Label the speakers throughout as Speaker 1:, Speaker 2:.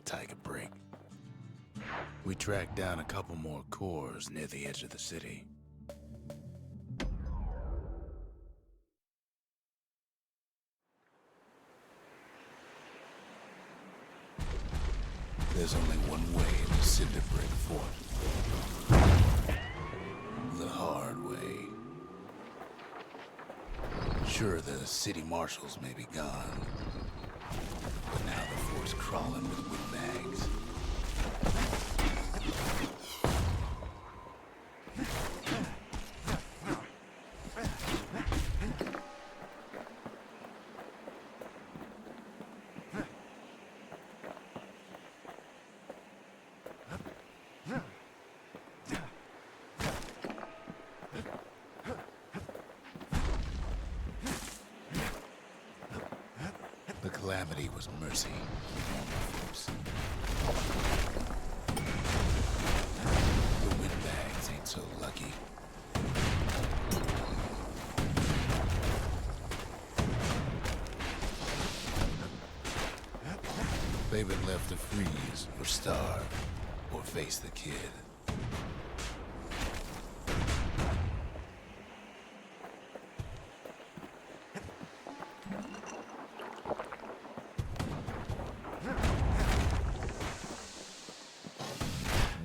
Speaker 1: take a break. We tracked down a couple more cores near the edge of the city. There's only one way to Cinderbrick Fort. The hard way. Sure, the city marshals may be gone, but now the fort's crawling with windbags. The Calamity was mercy for normal folks. The windbags ain't so lucky. They've been left to freeze or starve or face the kid.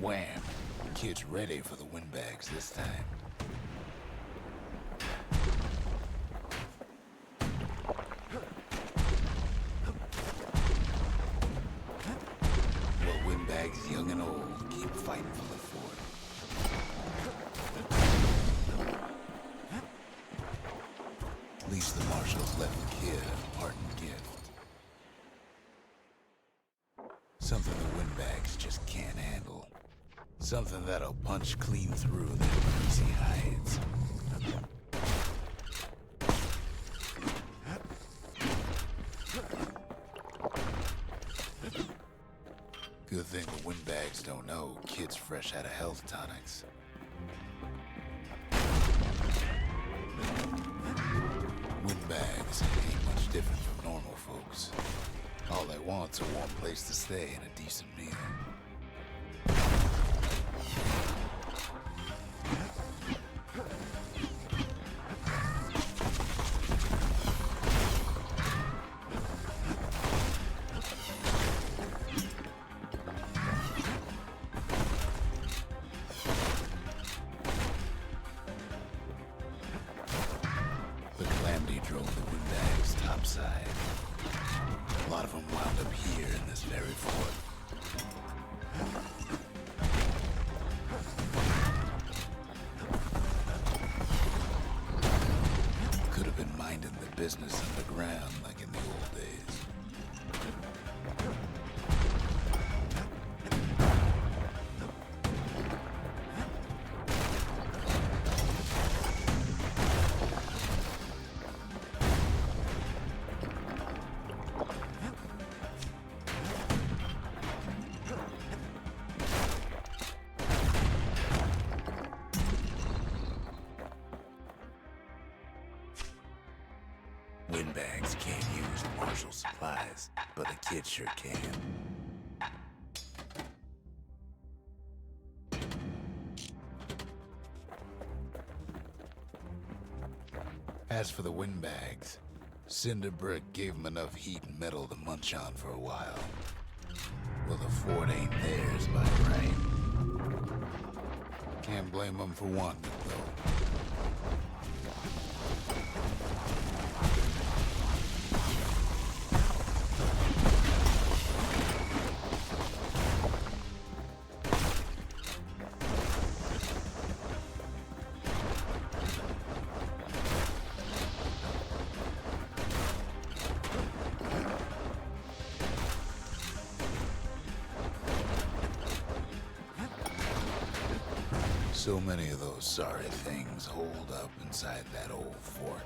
Speaker 1: Wham! Kid's ready for the windbags this time. Well, windbags young and old keep fighting for the fort. At least the marshals left the kid a parting gift. Something the windbags just can't handle. Something that'll punch clean through their greasy hides. Good thing the windbags don't know kids fresh out of health tonics. Windbags ain't much different from normal folks. All they want's a warm place to stay and a decent meal. The Calamity drove the windbags topside. A lot of them wound up here in this very fort. Could have been minding the business underground like in the old days. Windbags can't use marshal supplies, but the kid sure can. As for the windbags, Cinderbrick gave them enough heat and metal to munch on for a while. Well, the fort ain't theirs by right. Can't blame them for wanting it, though. So many of those sorry things holed up inside that old fort.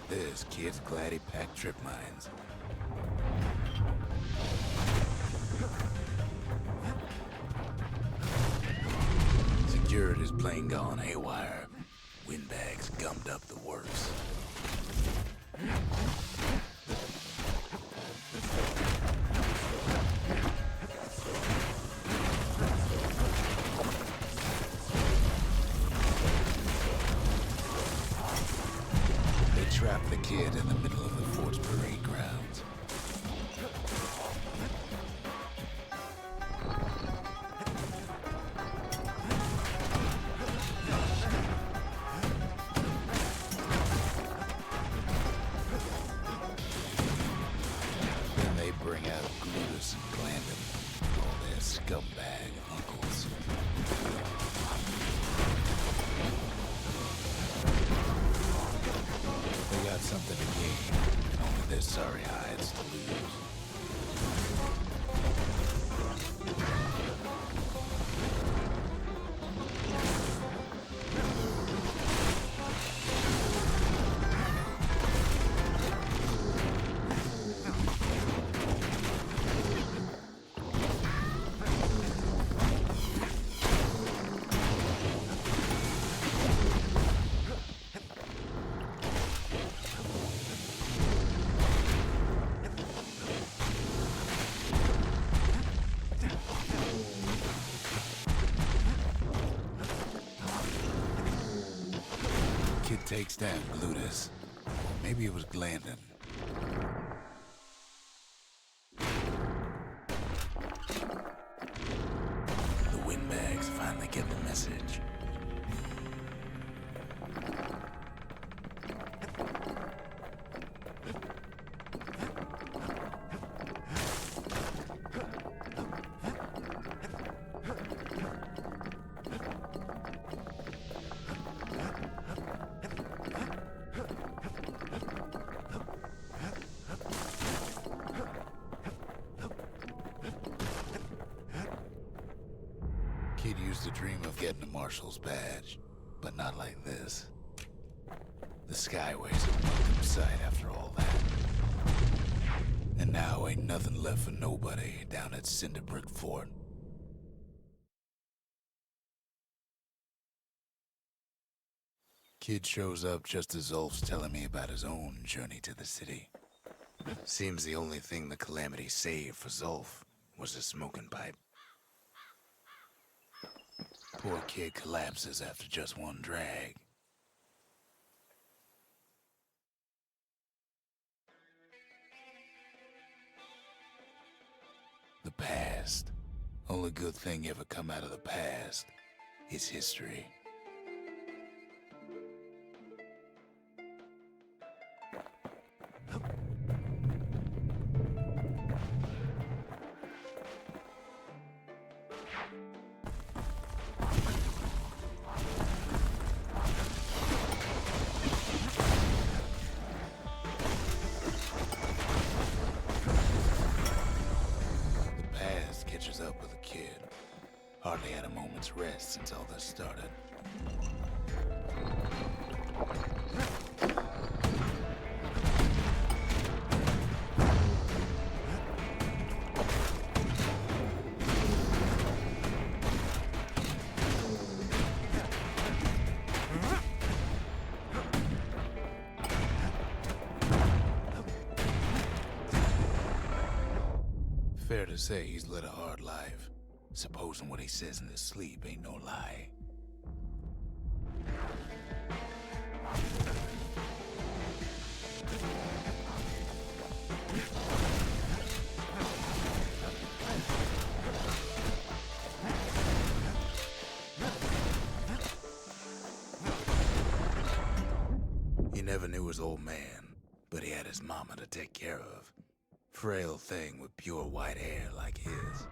Speaker 1: this, kid's glad he packed trip mines. Security's plane gone haywire. Windbags gummed up the works. They trapped the kid in the middle of the fort's parade grounds. Then they bring out Glutus and Glandon, all their scumbag uncles. They got something to gain, and only their sorry hides to lose. Kid takes down Glutus. Maybe it was Glandon. The Windbags finally get the message. Kid used to dream of getting a marshal's badge, but not like this. The Skyway's a welcome sight after all that. And now ain't nothing left for nobody down at Cinderbrick Fort. Kid shows up just as Zulf's telling me about his own journey to the city. Seems the only thing the Calamity saved for Zulf was a smoking pipe. Poor kid collapses after just one drag. The past. Only good thing ever come out of the past is history. Catches up with a kid. Hardly had a moment's rest since all this started. Fair to say he's led a hard life, supposing what he says in his sleep ain't no lie. He never knew his old man, but he had his mama to take care of. Frail thing with pure white hair like his.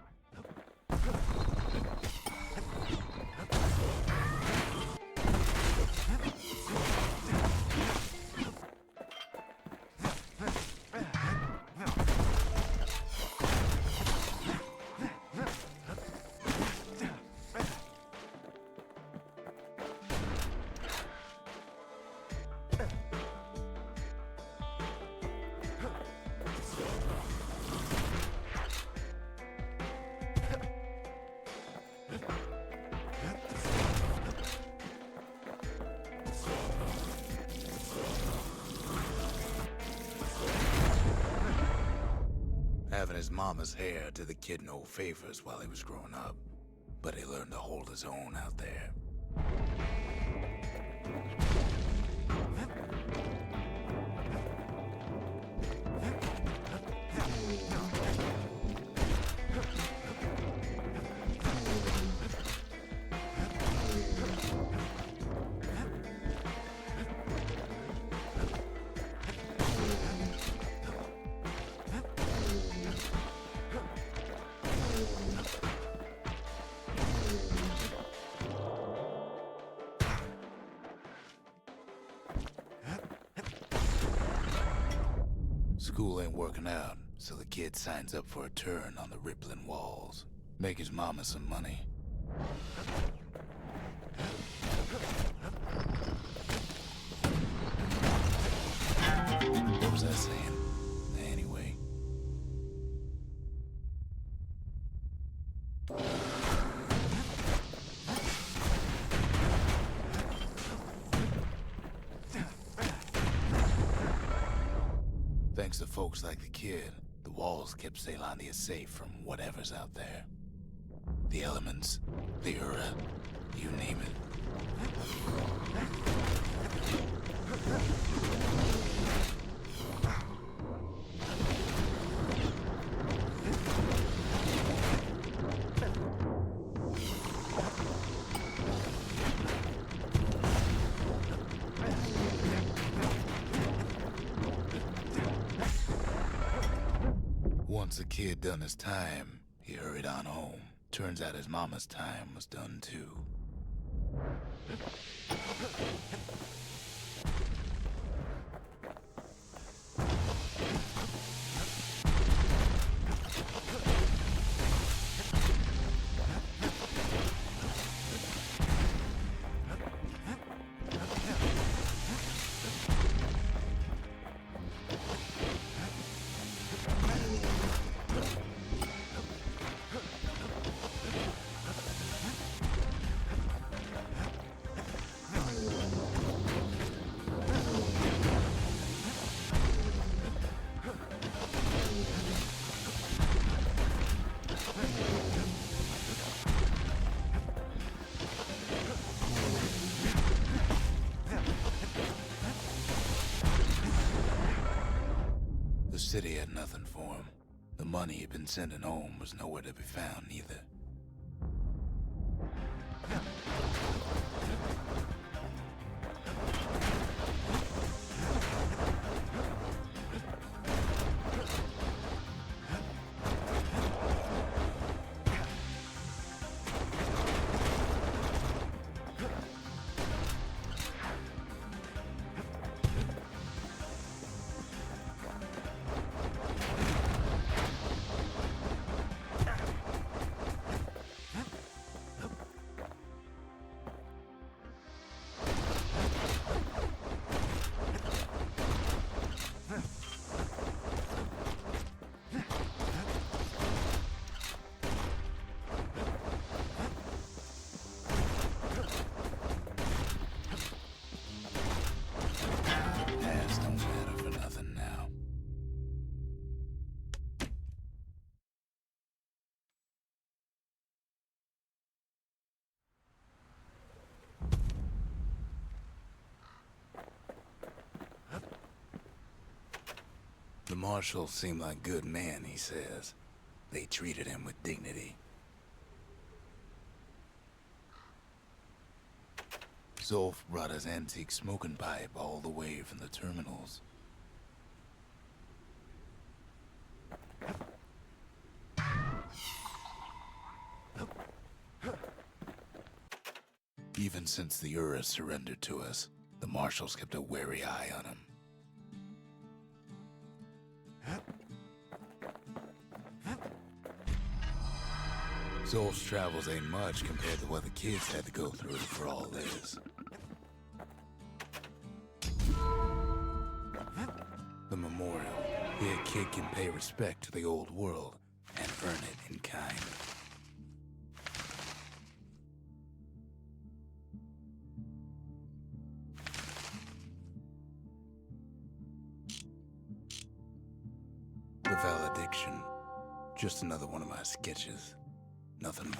Speaker 1: Having his mama's hair did the kid no favors while he was growing up, but he learned to hold his own out there. School ain't working out, so the kid signs up for a turn on the rippling walls. Make his mama some money. What was I saying? Anyway. Thanks to folks like the kid, the walls kept Calamity safe from whatever's out there. The elements, the Ura, you name it. Once the kid done his time, he hurried on home. Turns out his mama's time was done too. The city had nothing for him. The money he'd been sending home was nowhere to be found either. The marshals seemed like good men, he says. They treated him with dignity. Zolf brought his antique smoking pipe all the way from the terminals. Even since the Ura surrendered to us, the marshals kept a wary eye on him. Zolf's travels ain't much compared to what the kids had to go through for all this. The memorial. Here a kid can pay respect to the old world and earn it in kind. The valediction. Just another one of my sketches. Nothing more.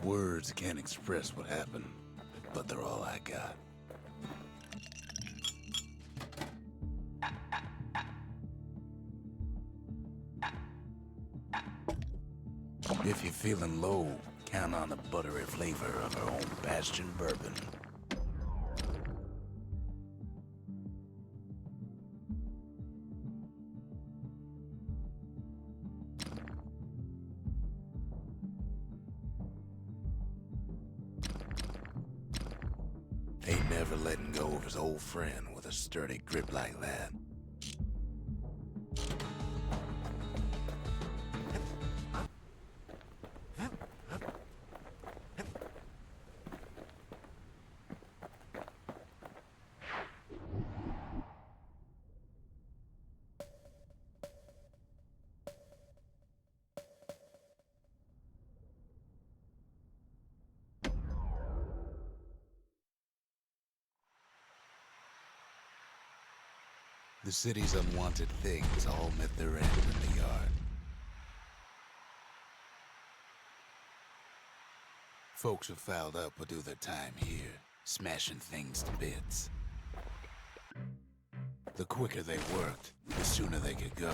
Speaker 1: Words can't express what happened, but they're all I got. If you're feeling low, count on the buttery flavor of our own Bastion bourbon. Ain't never letting go of his old friend with a sturdy grip like that. The city's unwanted things all met their end in the yard. Folks who fouled up would do their time here, smashing things to bits. The quicker they worked, the sooner they could go.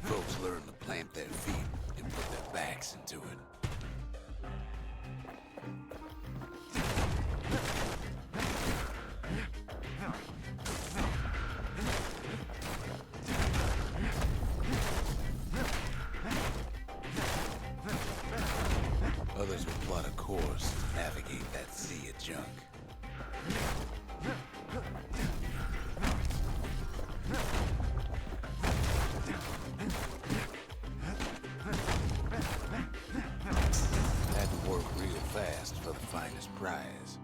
Speaker 1: Folks learned to plant their feet and put their backs into it. Others would plot a course to navigate that sea of junk. Had to work real fast for the finest prize.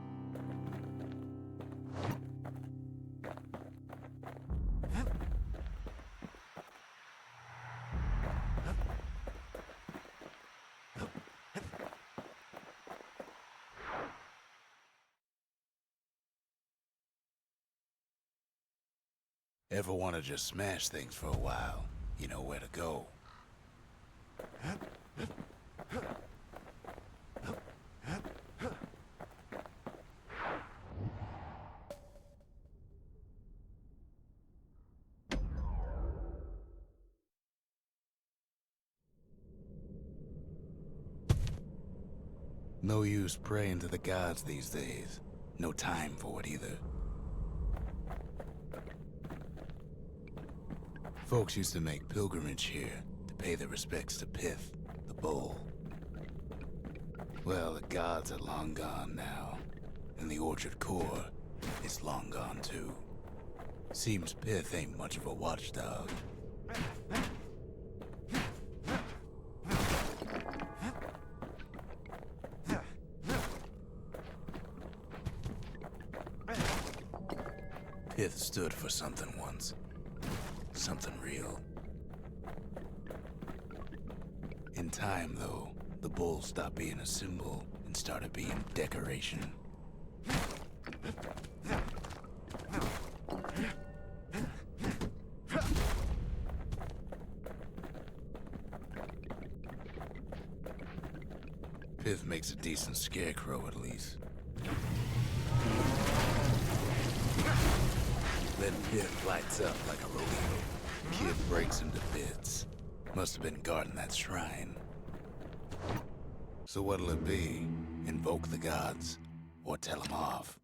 Speaker 1: Ever want to just smash things for a while? You know where to go. No use praying to the gods these days. No time for it either. Folks used to make pilgrimage here to pay their respects to Pith, the bull. Well, the gods are long gone now, and the orchard core is long gone too. Seems Pith ain't much of a watchdog. Pith stood for something once. Something real. In time, though, the bull stopped being a symbol and started being decoration. Pith makes a decent scarecrow, at least. Then Pith lights up like a rodeo. Kid breaks him to bits. Must have been guarding that shrine. So what'll it be? Invoke the gods? Or tell them off?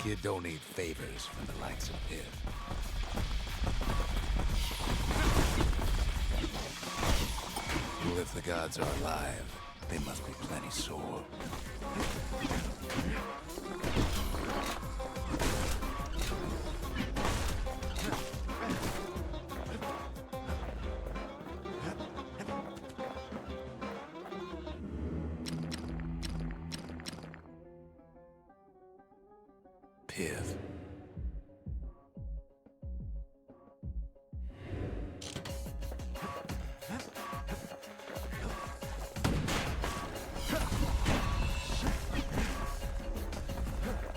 Speaker 1: Kid don't need favors from the likes of Piff. Well, if the gods are alive, they must be plenty sore. Piff.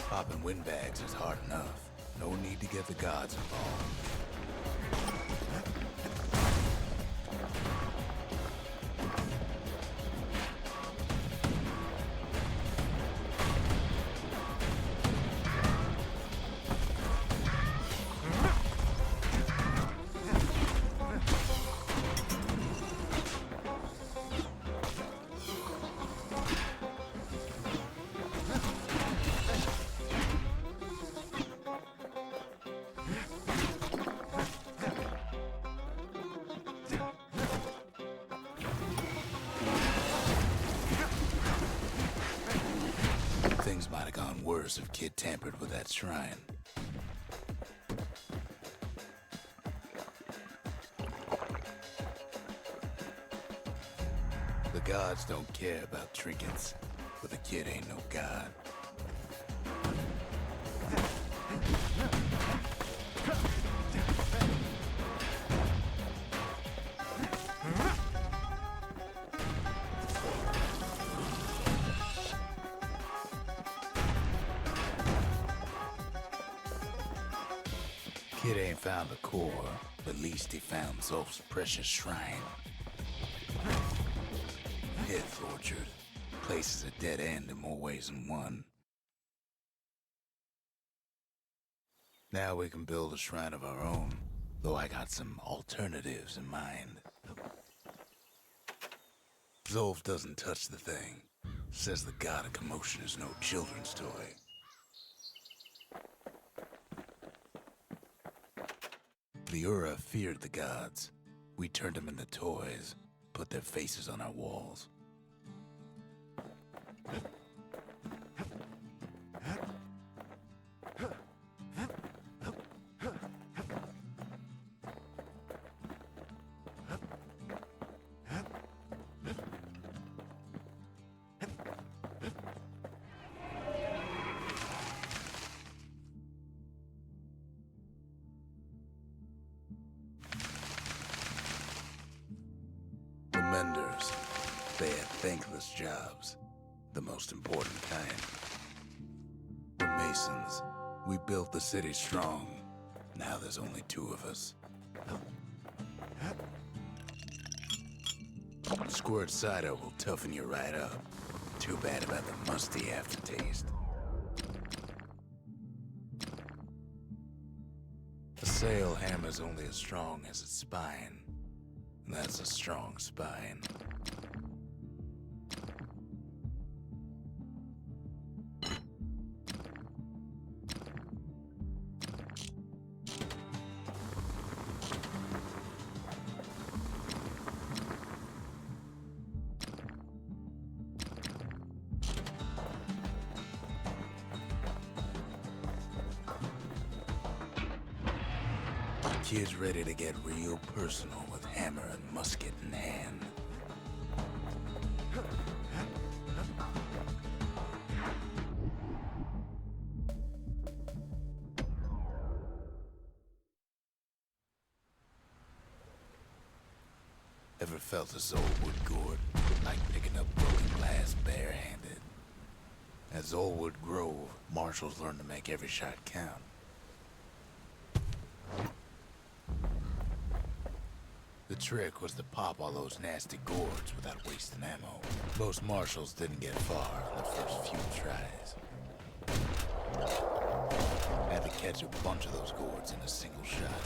Speaker 1: Popping windbags is hard enough. No need to get the gods involved. Things might have gone worse if Kid tampered with that shrine. The gods don't care about trinkets, but the kid ain't no god. Kid ain't found the core, but at least he found Zolf's precious shrine. Pith Orchard. Place is a dead end in more ways than one. Now we can build a shrine of our own, though I got some alternatives in mind. Zolf doesn't touch the thing. Says the god of commotion is no children's toy. The Ura feared the gods. We turned them into toys, put their faces on our walls. The menders, they had thankless jobs, the most important kind. The masons, we built the city strong. Now there's only two of us. Squirt cider will toughen you right up. Too bad about the musty aftertaste. A sail hammer's only as strong as its spine. And that's a strong spine. Kid's ready to get real personal with hammer and musket in hand. Ever felt a Zolwood gourd, like picking up broken glass barehanded? At Zolwood Grove, marshals learned to make every shot count. The trick was to pop all those nasty gourds without wasting ammo. Most marshals didn't get far in the first few tries. Had to catch a bunch of those gourds in a single shot.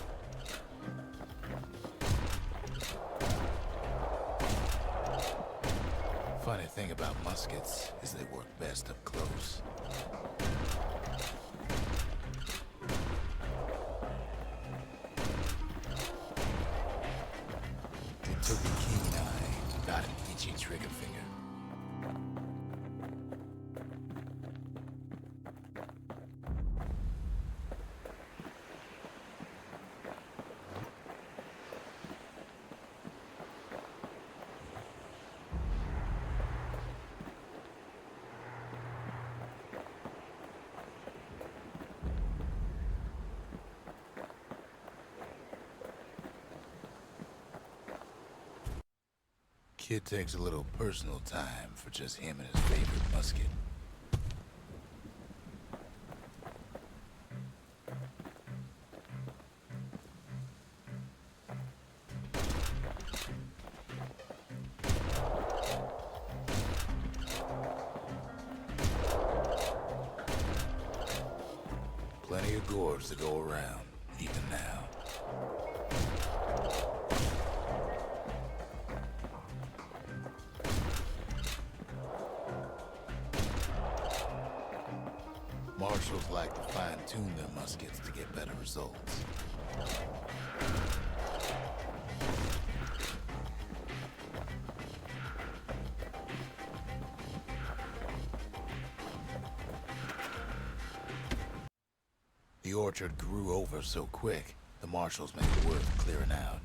Speaker 1: Funny thing about muskets is they work best up close. Kid takes a little personal time for just him and his favorite musket. Plenty of gourds to go around, even now. Marshals like to fine-tune their muskets to get better results. The orchard grew over so quick, the marshals made it worth clearing out.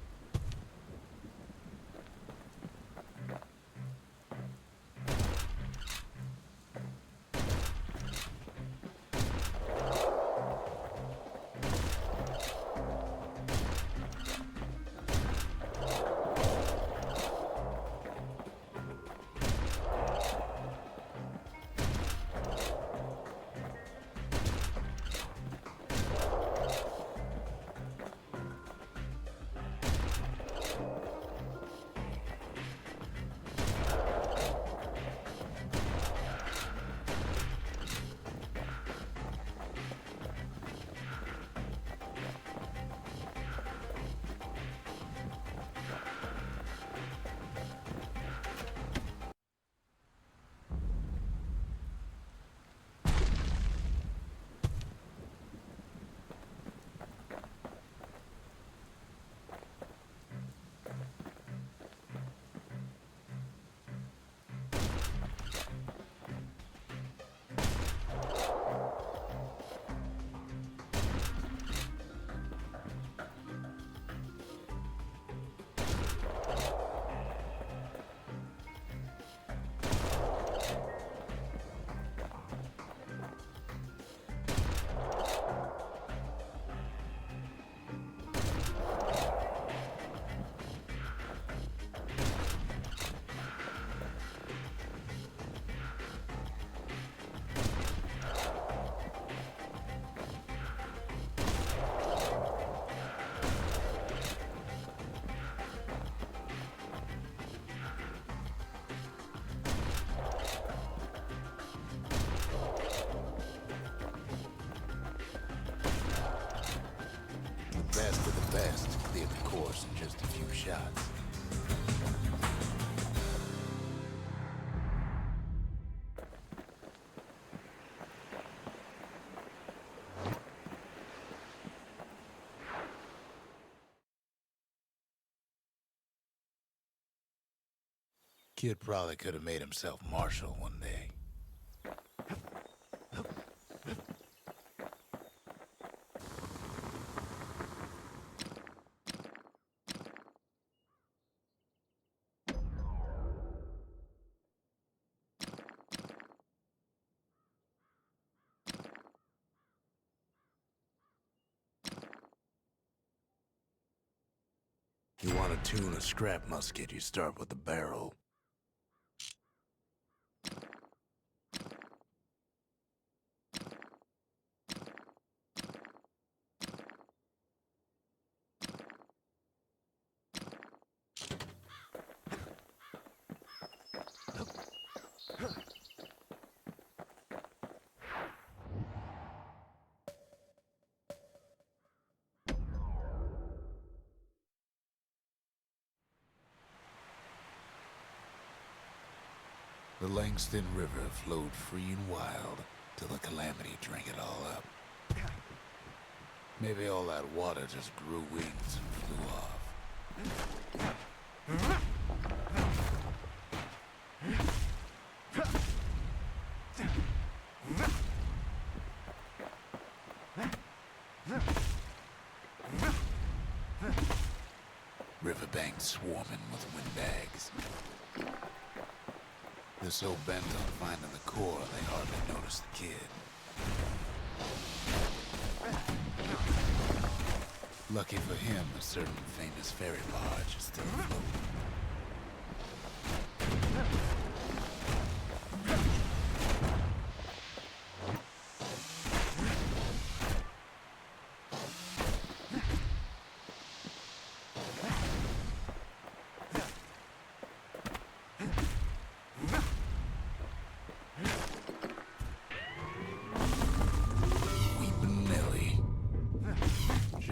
Speaker 1: Best of the best cleared the course in just a few shots. Kid probably could have made himself marshal one day. You want to tune a scrap musket, you start with the barrel. The Langston River flowed free and wild till the Calamity drank it all up. Maybe all that water just grew wings and flew off. Riverbanks swarming with windbags. They're so bent on finding the core, they hardly notice the kid. Lucky for him, a certain famous ferry barge is still afloat.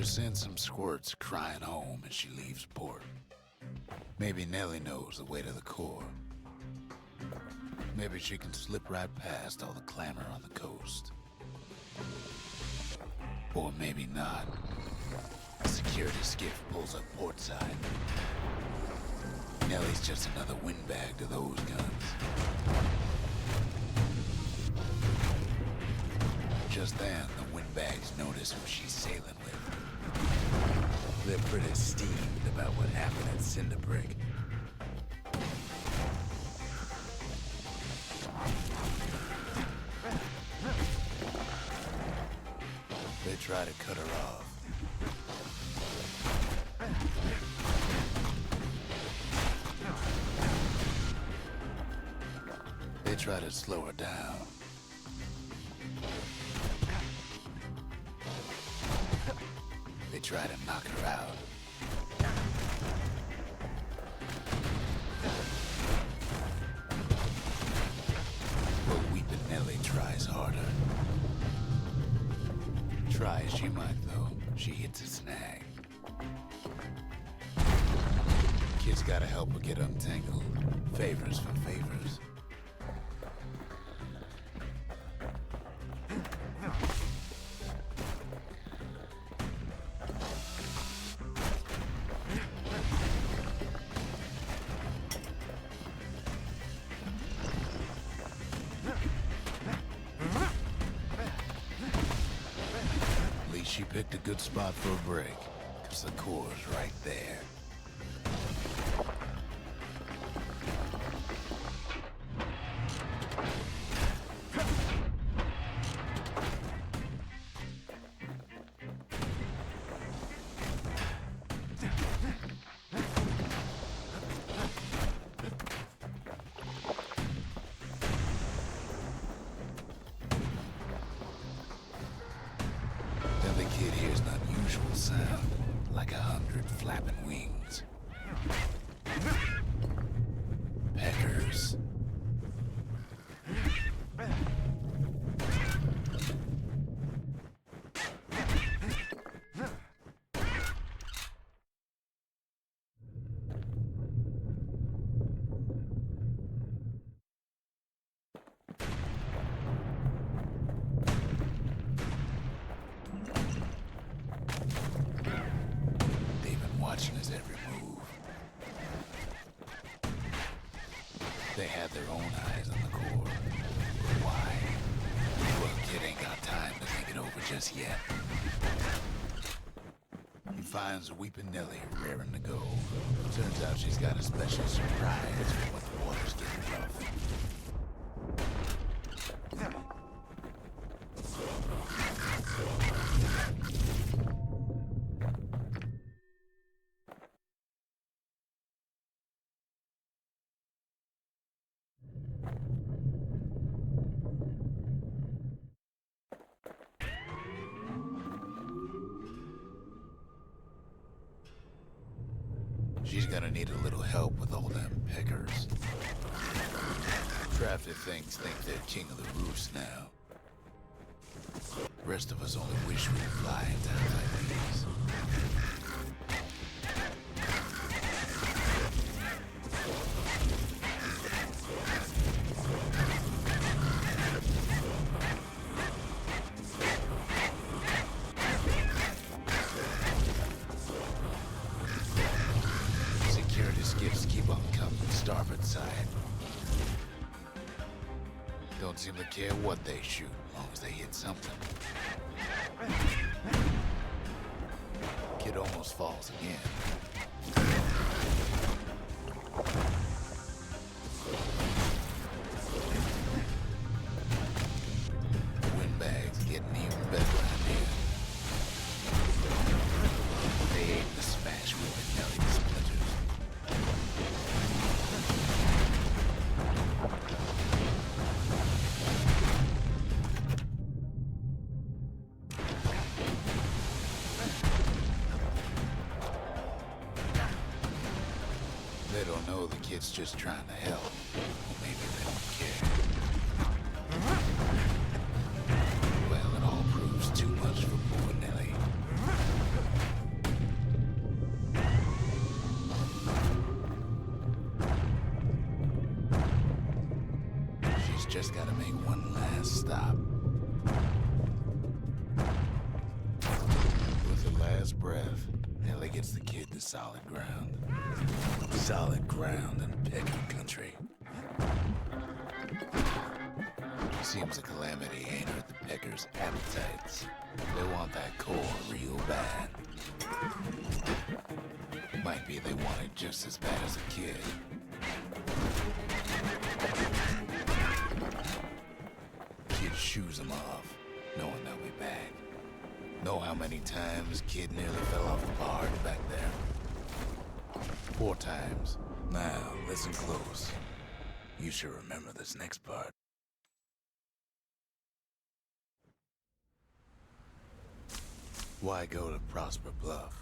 Speaker 1: Send some squirts crying home as she leaves port. Maybe Nellie knows the way to the core. Maybe she can slip right past all the clamor on the coast. Or maybe not. A security skiff pulls up portside. Nellie's just another windbag to those guns. Just then, the windbags notice who she's sailing with. They're pretty steamed about what happened at Cinderbrick. They try to cut her off. They try to slow her down. They try to knock her out. But Weepin' Nellie tries harder. Try as she might, though, she hits a snag. Kid's gotta help her get untangled. Favors for favors. She picked a good spot for a break, because the core's right there. The kid hears an unusual sound, like 100 flapping wings. Peckers. Watching his every move. They had their own eyes on the core. Why? Well, kid ain't got time to think it over just yet. He finds Weepin' Nellie raring to go. Turns out she's got a special surprise when the water's getting rough. She's gonna need a little help with all them peckers. Crafty things think they're king of the roost now. Rest of us only wish we could fly in times like these. Skiffs keep on coming starboard side. Don't seem to care what they shoot, as long as they hit something. Kid almost falls again. The windbags getting even better out here. They aim to smash Weepin' Nellie to splinters. don't know the kid's just trying to help. Or maybe they don't care. Well, it all proves too much for poor Nellie. She's just gotta make one last stop. With her last breath, Nellie gets the kid to solid ground. Solid ground in Pecky country. Seems the Calamity ain't hurt the Peckers' appetites. They want that core real bad. Might be they want it just as bad as a kid. Kid shoos them off, knowing they'll be back. Know how many times kid nearly fell off the barge back there? 4 times. Now, listen close. You should remember this next part. Why go to Prosper Bluff?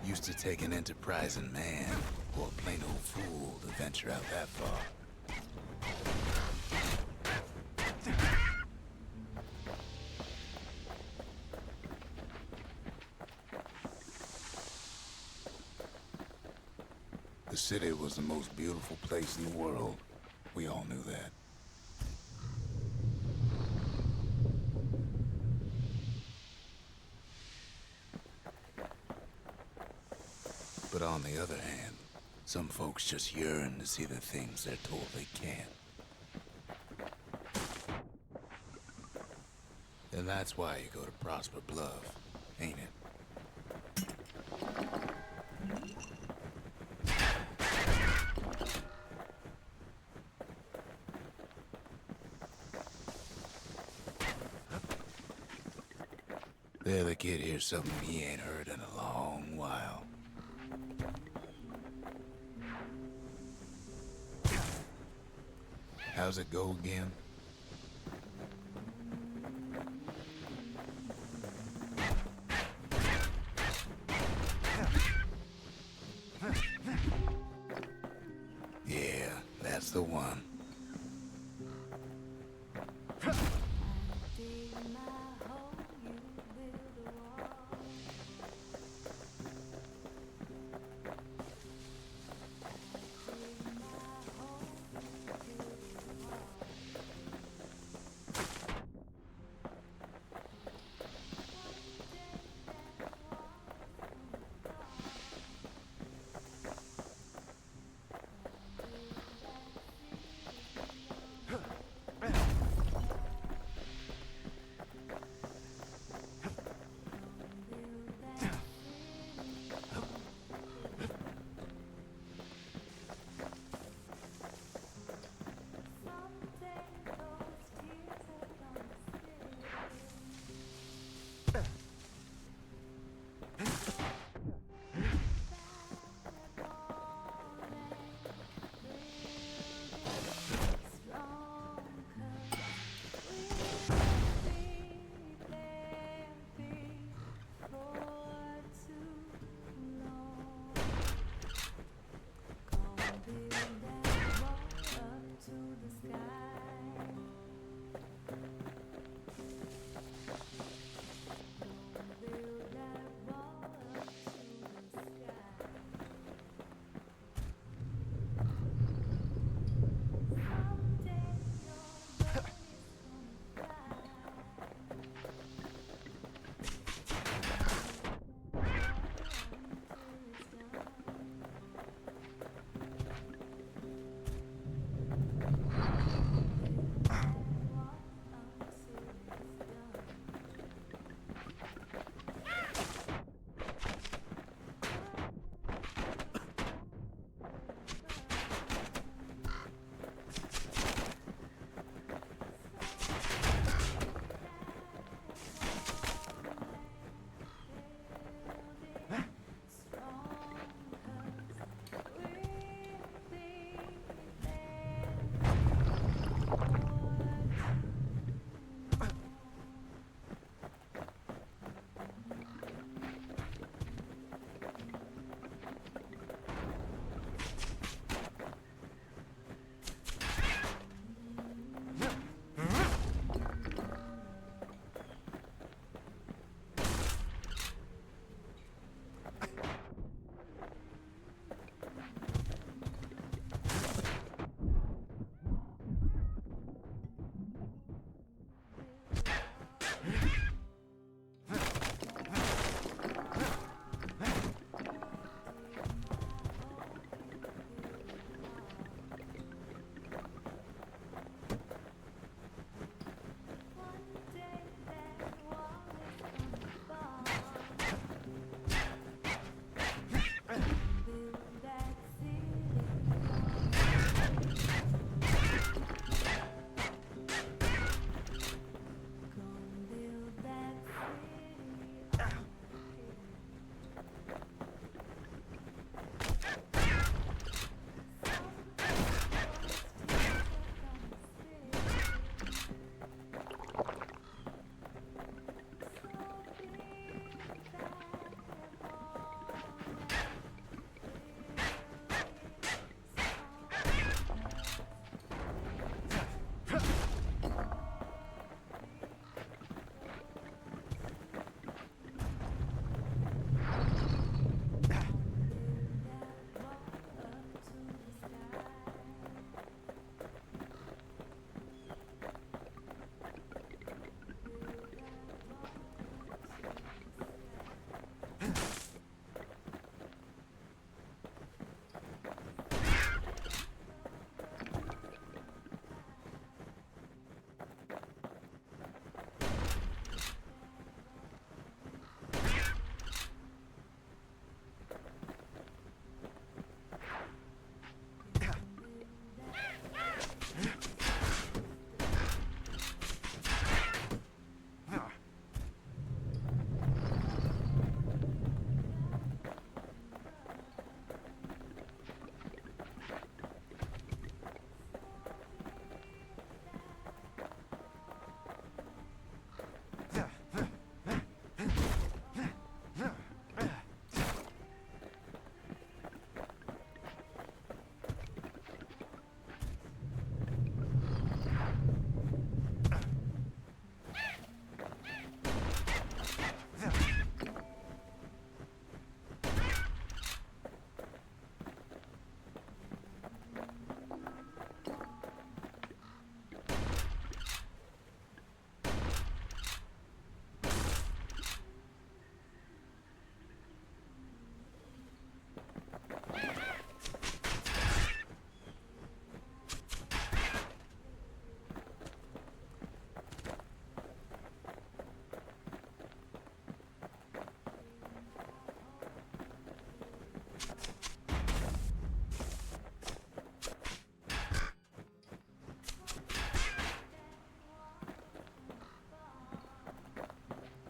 Speaker 1: Used to take an enterprising man or a plain old fool to venture out that far. The city was the most beautiful place in the world. We all knew that. But on the other hand, some folks just yearn to see the things they're told they can't. And that's why you go to Prosper Bluff, ain't it? There the kid hears something he ain't heard in a long while. How's it go again? Yeah, that's the one.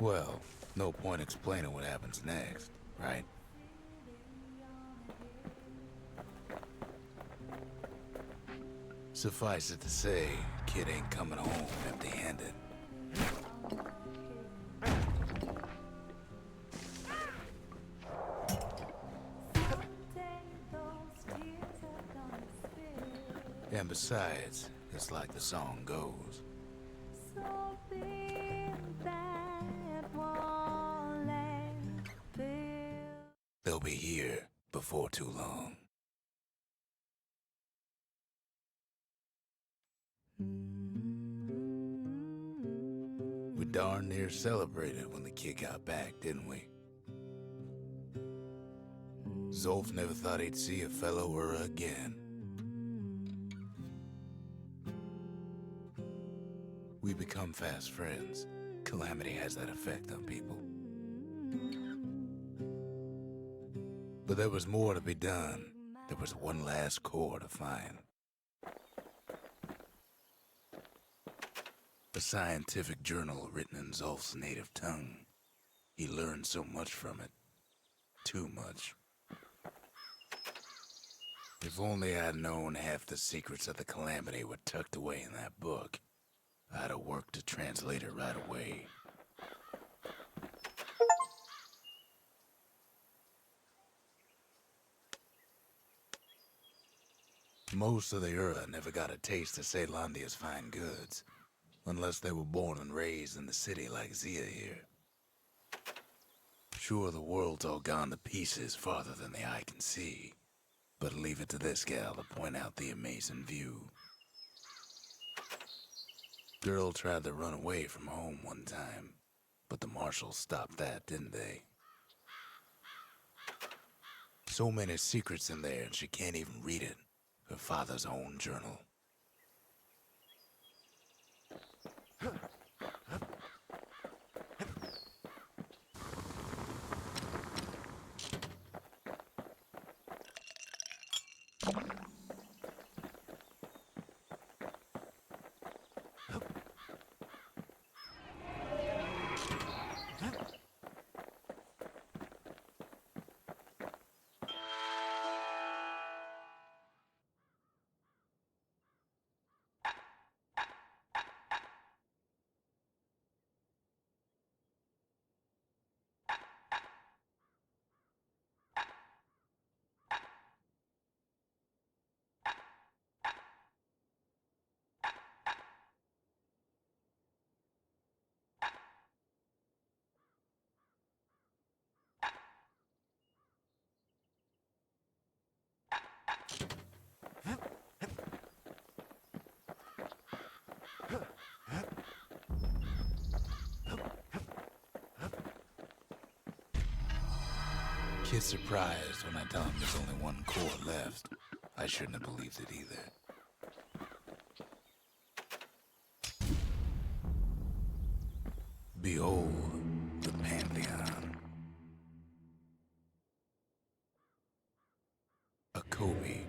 Speaker 1: Well, no point explaining what happens next, right? Suffice it to say, kid ain't coming home empty-handed. And besides, it's like the song goes. They'll be here before too long. We darn near celebrated when the kid got back, didn't we? Zolf never thought he'd see a fellow or again. We become fast friends. Calamity has that effect on people. But there was more to be done. There was one last core to find. A scientific journal written in Zolf's native tongue. He learned so much from it. Too much. If only I'd known half the secrets of the Calamity were tucked away in that book, I'd have worked to translate it right away. Most of the Ura never got a taste of Caelondia's fine goods, unless they were born and raised in the city like Zia here. Sure, the world's all gone to pieces farther than the eye can see, but leave it to this gal to point out the amazing view. Girl tried to run away from home one time, but the marshals stopped that, didn't they? So many secrets in there and she can't even read it. Her father's own journal. Kid's surprised when I tell him there's only one core left. I shouldn't have believed it either. Behold, the Pantheon. A Kobe